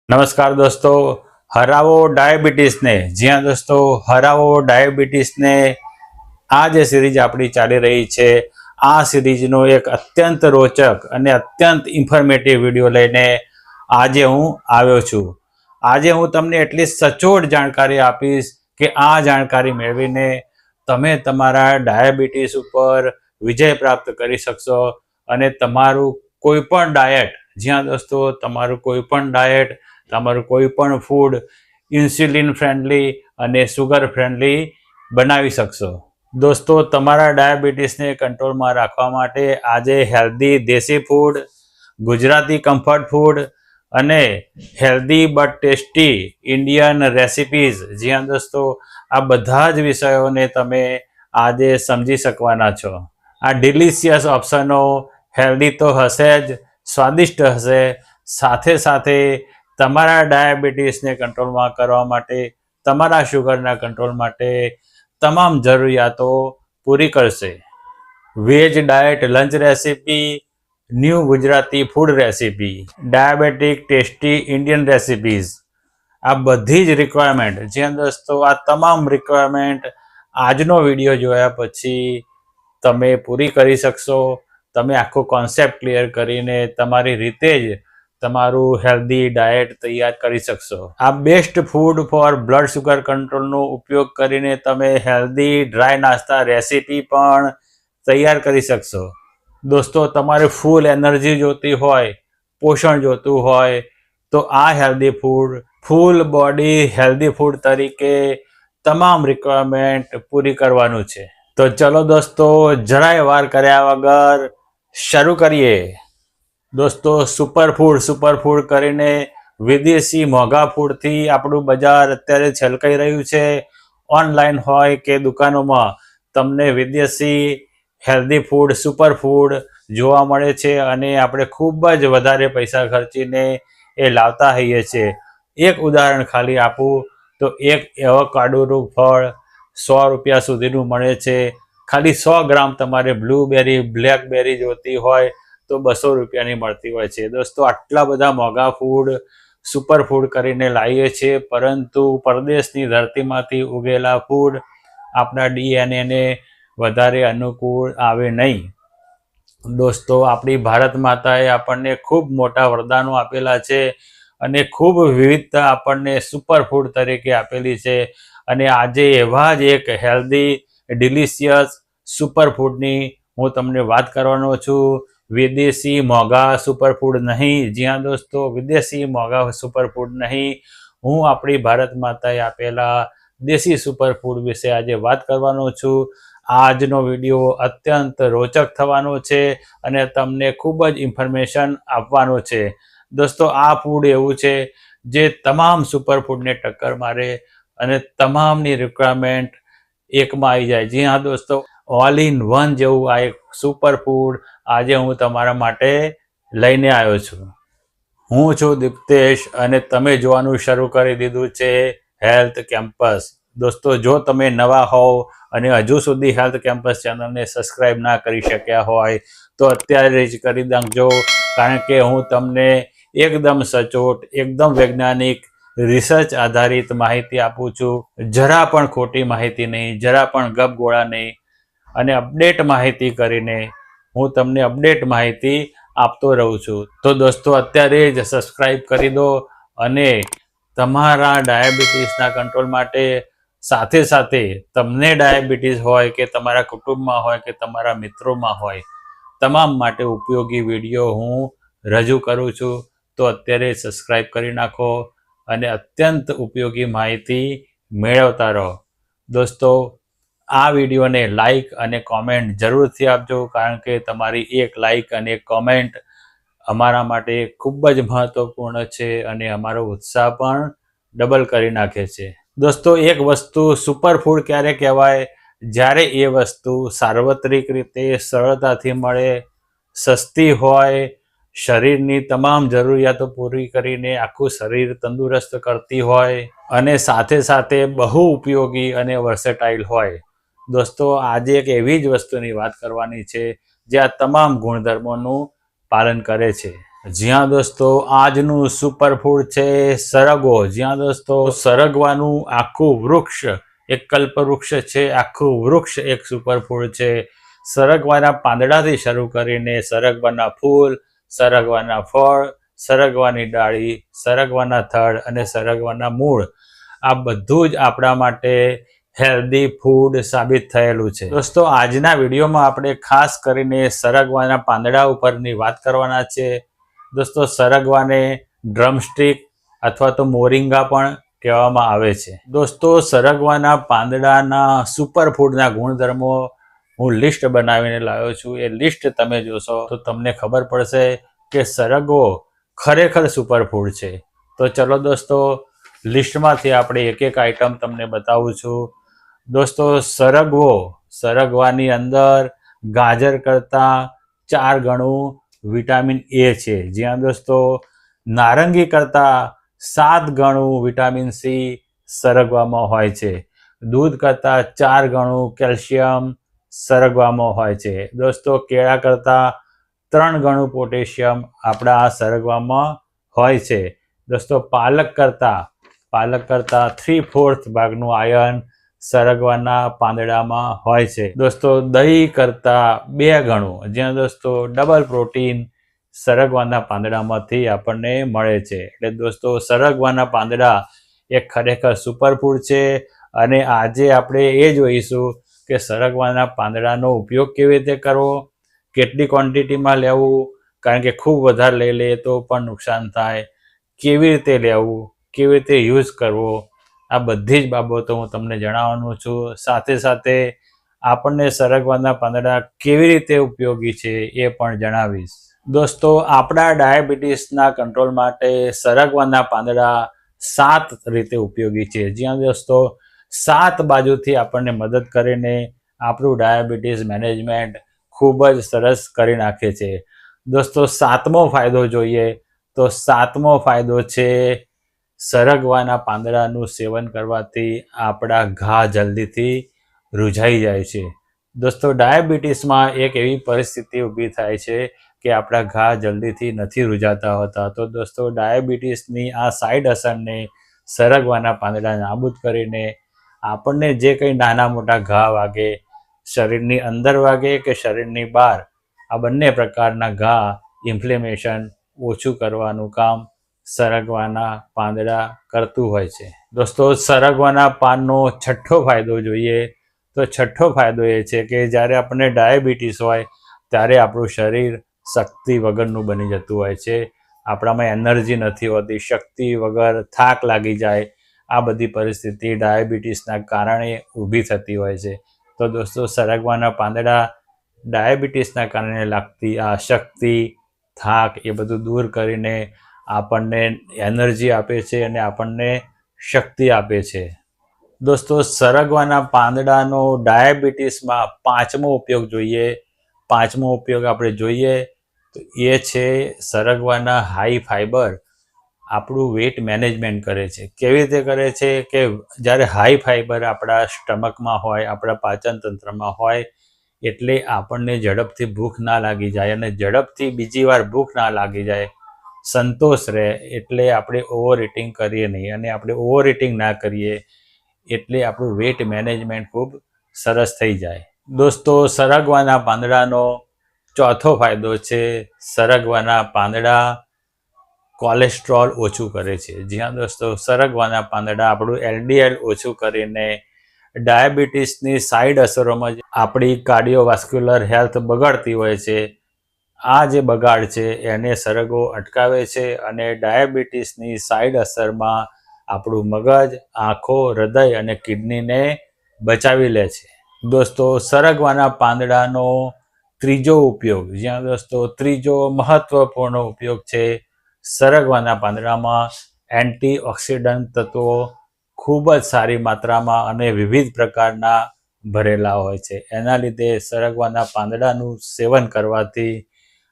નમસ્કાર દોસ્તો, હરાવો ડાયાબિટીસને. જ્યાં દોસ્તો હરાવો ડાયાબિટીસને આ જે સિરીઝ આપણી ચાલી રહી છે, આ સિરીઝનો એક અત્યંત રોચક અને અત્યંત ઇન્ફોર્મેટિવ વિડીયો લઈને આજે હું આવ્યો છું. આજે હું તમને એટલી સચોટ જાણકારી આપીશ કે આ જાણકારી મેળવીને તમે તમારા ડાયાબિટીસ ઉપર વિજય પ્રાપ્ત કરી શકશો અને તમારું કોઈ પણ ડાયટ, જ્યાં દોસ્તો તમારું કોઈ પણ ડાયટ, તમારું કોઈ પણ ફૂડ ઇન્સ્યુલિન ફ્રેન્ડલી અને સુગર ફ્રેન્ડલી બનાવી શકશો. દોસ્તો, તમારા ડાયાબિટીસને કંટ્રોલમાં રાખવા માટે આજે હેલ્ધી દેશી ફૂડ, ગુજરાતી કમ્ફર્ટ ફૂડ અને healthy but tasty Indian recipes, જ્યાં દોસ્તો આ બધા જ વિષયોને તમે આજે સમજી શકવાના છો. આ ડિલિશિયસ ઓપ્શનો હેલ્ધી તો હશે જ, સ્વાદિષ્ટ હશે, સાથે સાથે તમારા ડાયાબિટીસને કંટ્રોલમાં કરવા માટે, તમારા શુગરના કંટ્રોલ માટે તમામ જરૂરિયાતો પૂરી કરશે. Veg diet lunch recipe, new Gujarati food recipe, diabetic tasty Indian recipes, આ બધી જ રિક્વાયરમેન્ટ, જ્યાં દોસ્તો આ તમામ રિક્વાયરમેન્ટ આજનો વિડીયો જોયા પછી તમે પૂરી કરી શકશો. તમે આખો કોન્સેપ્ટ ક્લિયર કરીને તમારી રીતે જ તમારું હેલ્ધી ડાયટ તૈયાર કરી શકશો. આ best food for blood sugar કંટ્રોલનો ઉપયોગ કરીને તમે હેલ્ધી ડ્રાય નાસ્તા રેસિપી પણ તૈયાર કરી શકશો. દોસ્તો, તમારે ફૂલ એનર્જી જોતી હોય, પોષણ જોતું હોય તો આ healthy food, full body healthy food તરીકે તમામ રિક્વાયરમેન્ટ પૂરી કરવાનું છે. તો ચલો દોસ્તો, જરાય વાર કર્યા વગર શરૂ કરીએ. દોસ્તો, સુપરફૂડ કરીને વિદેશી મોંઘા ફૂડથી આપણું બજાર અત્યારે છલકાઈ રહ્યું છે. ઓનલાઈન હોય કે દુકાનોમાં તમને વિદેશી હેલ્ધી ફૂડ, સુપરફૂડ જોવા મળે છે અને આપણે ખૂબ જ વધારે પૈસા ખર્ચીને એ લાવતા હોઈએ છીએ. એક ઉદાહરણ ખાલી આપું તો એક એવોકાડોનું ફળ 100 રૂપિયા સુધીનું મળે છે. ખાલી 100 ગ્રામ તમારે બ્લૂબેરી, બ્લેકબેરી જોતી હોય તો 200 રૂપિયાની મળતી હોય છે. દોસ્તો, આટલા બધા મોંઘા ફૂડ, સુપરફૂડ કરીને લાવીએ છીએ, પરંતુ પરદેશની ધરતીમાંથી ઉગેલા ફૂડ આપણા ડીએનએને વધારે અનુકૂળ આવે નહીં. દોસ્તો, આપણી ભારત માતાએ આપણને ખૂબ મોટા વરદાનો આપેલા છે અને ખૂબ વિવિધતા આપણને સુપરફૂડ તરીકે આપેલી છે. અને આજે એવા જ એક હેલ્ધી ડિલિશિયસ સુપરફૂડની હું તમને વાત કરવાનો છું. વિદેશી મોંઘા સુપરફૂડ નહીં, જ્યાં દોસ્તો વિદેશી મોંઘા સુપરફૂડ નહીં, હું આપણી ભારત માતાએ આપેલા દેશી સુપરફૂડ વિશે આજે વાત કરવાનો છું. આજનો વિડીયો અત્યંત રોચક થવાનો છે અને તમને ખૂબ જ ઇન્ફોર્મેશન આપવાનો છે. દોસ્તો, આ ફૂડ એવું છે જે તમામ સુપરફૂડને ટક્કર મારે અને તમામની રિક્વાયરમેન્ટ એકમાં આવી જાય. જી હા દોસ્તો, ઓલ ઇન વન જેવું આ એક સુપરફૂડ આજે હું તમારા માટે લઈને આવ્યો છું. હું છું દીપ્તેશ અને તમે જોવાનું શરૂ કરી દીધું છે હેલ્થ કેમ્પસ. દોસ્તો, જો તમે નવા હોવ અને હજુ સુધી હેલ્થ કેમ્પસ ચેનલને સબસ્ક્રાઈબ ના કરી શક્યા હોય તો અત્યારે જ કરી નાખજો, કારણ કે હું તમને એકદમ સચોટ, એકદમ વૈજ્ઞાનિક, રિસર્ચ આધારિત માહિતી આપું છું. જરા પણ ખોટી માહિતી નહીં, જરા પણ ગપગોળા નહીં, અને અપડેટ માહિતી કરીને હું તમને અપડેટ માહિતી આપતો રહું છું. તો દોસ્તો, અત્યારે જ સબસ્ક્રાઈબ કરી દો અને તમારા ડાયાબિટીસના કંટ્રોલ માટે, સાથે સાથે તમને ડાયાબિટીસ હોય કે તમારા કુટુંબમાં હોય કે તમારા મિત્રોમાં હોય, તમામ માટે ઉપયોગી વિડીયો હું રજૂ કરું છું. તો અત્યારે સબસ્ક્રાઈબ કરી નાખો અને અત્યંત ઉપયોગી માહિતી મેળવતા રહો. દોસ્તો, આ વિડીયોને લાઈક અને કોમેન્ટ જરૂરથી આપજો, કારણ કે તમારી એક લાઈક અને એક કોમેન્ટ અમારા માટે ખૂબ જ મહત્વપૂર્ણ છે અને અમારો ઉત્સાહ પણ ડબલ કરી નાખે છે. દોસ્તો, એક વસ્તુ સુપરફૂડ ક્યારે કહેવાય? જ્યારે એ વસ્તુ સાર્વત્રિક રીતે સરળતાથી મળે, સસ્તી હોય, શરીરની તમામ જરૂરિયાતો પૂરી કરીને આખું શરીર તંદુરસ્ત કરતી હોય અને સાથે સાથે બહુ ઉપયોગી અને વર્સેટાઇલ હોય. દોસ્તો, આજે એક એવી જ વસ્તુની વાત કરવાની છે જે આ તમામ ગુણધર્મોનું પાલન કરે છે. જ્યાં દોસ્તો આજનું સુપરફૂડ છે સરગવો. જ્યાં દોસ્તો સરગવાનું આખું વૃક્ષ એક કલ્પવૃક્ષ છે, આખું વૃક્ષ એક સુપરફૂડ છે. સરગવાના પાંદડાથી શરૂ કરીને સરગવાના ફૂલ, સરગવાના ફળ, સરગવાની ડાળી, સરગવાના થડ અને સરગવાના મૂળ, આ બધું જ આપણા માટે હેલ્ધી ફૂડ સાબિત થયેલું છે. દોસ્તો આજના વિડીયોમાં આપણે ખાસ કરીને સરગવાના પાંદડા ઉપરની વાત કરવાના છે. દોસ્તો સરગવાને ડ્રમસ્ટિક અથવા તો મોરિંગા પણ કહેવામાં આવે છે. દોસ્તો સરગવાના પાંદડાના સુપરફૂડના ગુણધર્મો હું લિસ્ટ બનાવીને લાવ્યો છું. એ લિસ્ટ તમે જોશો તો તમને ખબર પડશે કે સરગવો ખરેખર સુપરફૂડ છે. તો ચલો દોસ્તો લિસ્ટમાંથી આપણે એક એક આઈટમ તમને બતાવું છું. દોસ્તો સરગવાની અંદર ગાજર કરતાં 4 ગણું વિટામિન એ છે. જ્યાં દોસ્તો નારંગી કરતાં 7 ગણું વિટામિન સી સરગવામાં હોય છે. દૂધ કરતાં 4 ગણું કેલ્શિયમ સરગવામાં હોય છે. દોસ્તો કેળા કરતાં 3 ગણું પોટેશિયમ આપણા આ સરગવામાં હોય છે. દોસ્તો પાલક કરતાં 3/4 ભાગનું આયર્ન સરગવાના પાંદડામાં હોય છે. દોસ્તો દહીં કરતાં 2 ગણું, જ્યાં દોસ્તો ડબલ પ્રોટીન સરગવાના પાંદડામાંથી આપણને મળે છે. એટલે દોસ્તો સરગવાના પાંદડા એક ખરેખર સુપરફૂડ છે. અને આજે આપણે એ જોઈશું કે સરગવાના પાંદડાનો ઉપયોગ કેવી રીતે કરવો, કેટલી ક્વોન્ટિટીમાં લેવું, કારણ કે ખૂબ વધારે લઈ લઈએ તો પણ નુકસાન થાય, કેવી રીતે લેવું, કેવી રીતે યુઝ કરવો, આ બધી જ બાબતો હું તમને જણાવવાનું છું. સાથે સાથે આપણને સરગવાના પાંદડા કેવી રીતે ઉપયોગી છે એ પણ જણાવીશ. દોસ્તો આપણા ડાયાબિટીસના કંટ્રોલ માટે સરગવાના પાંદડા 7 રીતે ઉપયોગી છે. જ્યાં દોસ્તો 7 બાજુથી આપણને મદદ કરીને આપણું ડાયાબિટીસ મેનેજમેન્ટ ખૂબ જ સરસ કરી નાખે છે. દોસ્તો 7મો ફાયદો જોઈએ તો 7મો ફાયદો છે સરગવાના પાંદડાનું સેવન કરવાથી આપણા ઘા જલ્દીથી રૂઝાઈ જાય છે. દોસ્તો ડાયાબિટીસમાં એક એવી પરિસ્થિતિ ઊભી થાય છે કે આપણા ઘા જલ્દીથી નથી રૂઝાતા હોતા. તો દોસ્તો ડાયાબિટીસની આ સાઈડ અસરને સરગવાના પાંદડા નાબૂદ કરીને આપણને જે કંઈ નાના મોટા ઘા વાગે, શરીરની અંદર વાગે કે શરીરની બહાર, આ બંને પ્રકારના ઘા ઇન્ફ્લેમેશન ઓછું કરવાનું કામ સરગવાના પાંદડા કરતું હોય છે. દોસ્તો સરગવાના પાનનો 6થો ફાયદો જોઈએ તો 6થો ફાયદો એ છે કે જ્યારે આપણને ડાયાબિટીસ હોય ત્યારે આપણું શરીર શક્તિ વગરનું બની જતું હોય છે. આપણામાં એનર્જી નથી હોતી, શક્તિ વગર થાક લાગી જાય, આ બધી પરિસ્થિતિ ડાયાબિટીસના કારણે ઊભી થતી હોય છે. તો દોસ્તો સરગવાના પાંદડા ડાયાબિટીસના કારણે લાગતી આ અશક્તિ, થાક એ બધું દૂર કરીને આપણને એનર્જી આપે છે અને આપણને શક્તિ આપે છે. દોસ્તો સરગવાના પાંદડાનો ડાયાબિટીસમાં 5મો ઉપયોગ જોઈએ. 5મો ઉપયોગ આપણે જોઈએ તો એ છે સરગવાના હાઈ ફાઈબર આપણું વેટ મેનેજમેન્ટ કરે છે. કેવી રીતે કરે છે કે જ્યારે હાઈ ફાઈબર આપણા સ્ટમકમાં હોય, આપણા પાચન તંત્રમાં હોય, એટલે આપણને ઝડપથી ભૂખ ના લાગી જાય અને ઝડપથી બીજી વાર ભૂખ ના લાગી જાય, સંતોષ રહે. એટલે આપણે ઓવર ઇટિંગ કરીએ નહીં, અને આપણે ઓવર ઇટિંગ ના કરીએ એટલે આપણું વેટ મેનેજમેન્ટ ખૂબ સરસ થઈ જાય. દોસ્તો સરગવાના પાંદડાનો 4થો ફાયદો છે સરગવાના પાંદડા કોલેસ્ટ્રોલ ઓછું કરે છે. જ્યાં દોસ્તો સરગવાના પાંદડા આપણું LDL ઓછું કરીને ડાયાબિટીસની સાઈડ અસરોમાં આપણી કાર્ડિયોવાસ્ક્યુલર હેલ્થ બગડતી હોય છે, આ જે બગાડ છે એને સરગવો અટકાવે છે અને ડાયાબિટીસની સાઈડ અસરમાં આપણું મગજ, આંખો, હૃદય અને કિડનીને બચાવી લે છે. દોસ્તો સરગવાના પાંદડાનો 3જો ઉપયોગ, જ્યાં દોસ્તો 3જો મહત્વપૂર્ણ ઉપયોગ છે સરગવાના પાંદડામાં એન્ટીઓક્સિડન્ટ તત્વો ખૂબ જ સારી માત્રામાં અને વિવિધ પ્રકારના ભરેલા હોય છે. એના લીધે સરગવાના પાંદડાનું સેવન કરવાથી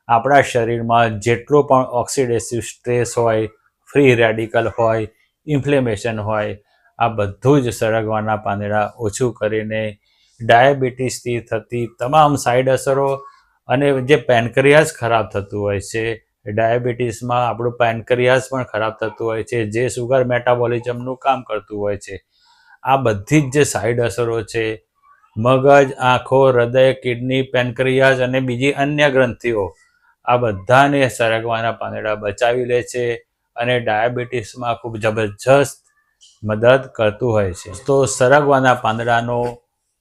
આપણા શરીરમાં જેટલો પણ ઓક્સિડેટિવ સ્ટ્રેસ હોય, ફ્રી રેડિકલ હોય, ઇન્ફ્લેમેશન હોય, આ બધું જ સરગવાના પાંદડા ઓછું કરીને ડાયાબિટીસથી થતી તમામ સાઈડ અસરો અને જે પેનક્રિયાસ ખરાબ થતું હોય છે, ડાયાબિટીસમાં આપણું પેનક્રિયાસ પણ ખરાબ થતું હોય છે, જે સુગર મેટાબોલિઝમનું કામ કરતું હોય છે. આ બધી જ જે સાઈડ અસરો છે, મગજ, આંખો, હૃદય, કિડની, પેનક્રિયાસ અને બીજી અન્ય ગ્રંથિઓ, આ બધાને સરગવાના પાંદડા બચાવી લે છે અને ડાયાબિટીસમાં ખૂબ જબરજસ્ત મદદ કરતું હોય છે. તો સરગવાના પાંદડાનો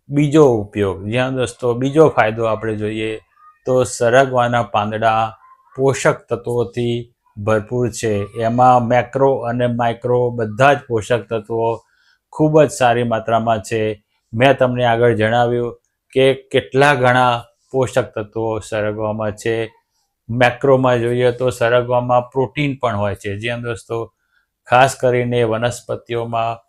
બીજો ઉપયોગ, જ્યાં દોસ્તો બીજો ફાયદો આપણે જોઈએ તો સરગવાના પાંદડા પોષક તત્વોથી ભરપૂર છે. એમાં મેક્રો અને માઇક્રો બધા જ પોષક તત્વો ખૂબ જ સારી માત્રામાં છે. મેં તમને આગળ જણાવ્યું કે કેટલા ઘણા પોષક તત્વો સરગવામાં છે. મેક્રોમાં જોઈએ તો સરગવામાં પ્રોટીન પણ હોય છે. જ્યાં દોસ્તો ખાસ કરીને વનસ્પતિઓમાં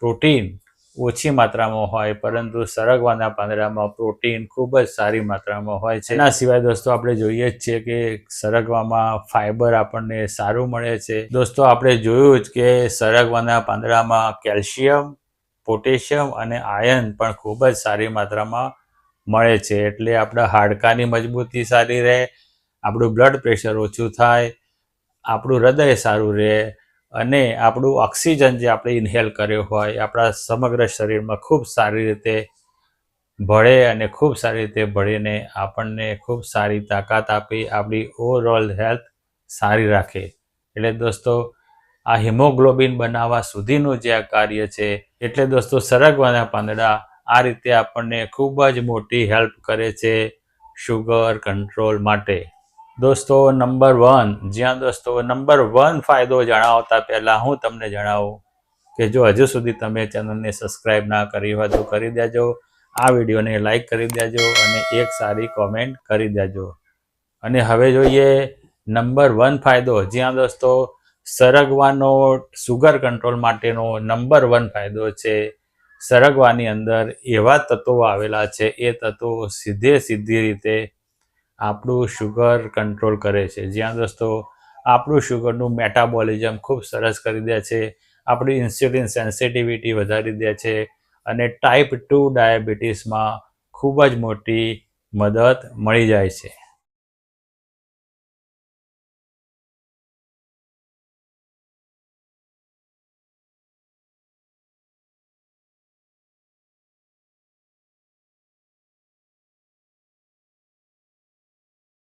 પ્રોટીન ઓછી માત્રામાં હોય, પરંતુ સરગવાના પાંદડામાં પ્રોટીન ખૂબ જ સારી માત્રામાં હોય છે. એના સિવાય દોસ્તો આપણે જોઈએ જ છીએ કે સરગવામાં ફાઈબર આપણને સારું મળે છે. દોસ્તો આપણે જોયું જ કે સરગવાના પાંદડામાં કેલ્શિયમ, પોટેશિયમ અને આયર્ન પણ ખૂબ જ સારી માત્રામાં મળે છે. એટલે આપણા હાડકાની મજબૂતી સારી રહે, આપણું બ્લડ પ્રેશર ઓછું થાય, આપણું હૃદય સારું રહે અને આપણું ઓક્સિજન જે આપણે ઇન્હેલ કર્યો હોય આપણા સમગ્ર શરીરમાં ખૂબ સારી રીતે ભળે અને ખૂબ સારી રીતે ભળીને આપણને ખૂબ સારી તાકાત આપી આપણી ઓવરઓલ હેલ્થ સારી રાખે. એટલે દોસ્તો આ હિમોગ્લોબિન બનાવવા સુધીનું જે આ કાર્ય છે, એટલે દોસ્તો સરગવાના પાંદડા આ રીતે આપણને ખૂબ જ મોટી હેલ્પ કરે છે શુગર કંટ્રોલ માટે. દોસ્તો નંબર 1, જ્યાં દોસ્તો નંબર 1 ફાયદો જણાવતા પહેલાં હું તમને જણાવું કે જો હજુ સુધી તમે ચેનલને સબસ્ક્રાઈબ ના કરી હોય તો કરી દેજો, આ વિડીયોને લાઈક કરી દેજો અને એક સારી કોમેન્ટ કરી દેજો. અને હવે જોઈએ નંબર 1 ફાયદો, જ્યાં દોસ્તો સરગવાનો શુગર કંટ્રોલ માટેનો નંબર 1 ફાયદો છે. સરગવાની અંદર એવા તત્વો આવેલા છે, એ તત્વો સીધી રીતે આપણું શુગર કંટ્રોલ કરે છે. જ્યાં દોસ્તો આપણું શુગરનું મેટાબોલિઝમ ખૂબ સરસ કરી દે છે, આપણી ઇન્સ્યુલિન સેન્સિટિવિટી વધારી દે છે અને ટાઈપ 2 ડાયાબિટીસમાં ખૂબ જ મોટી મદદ મળી જાય છે.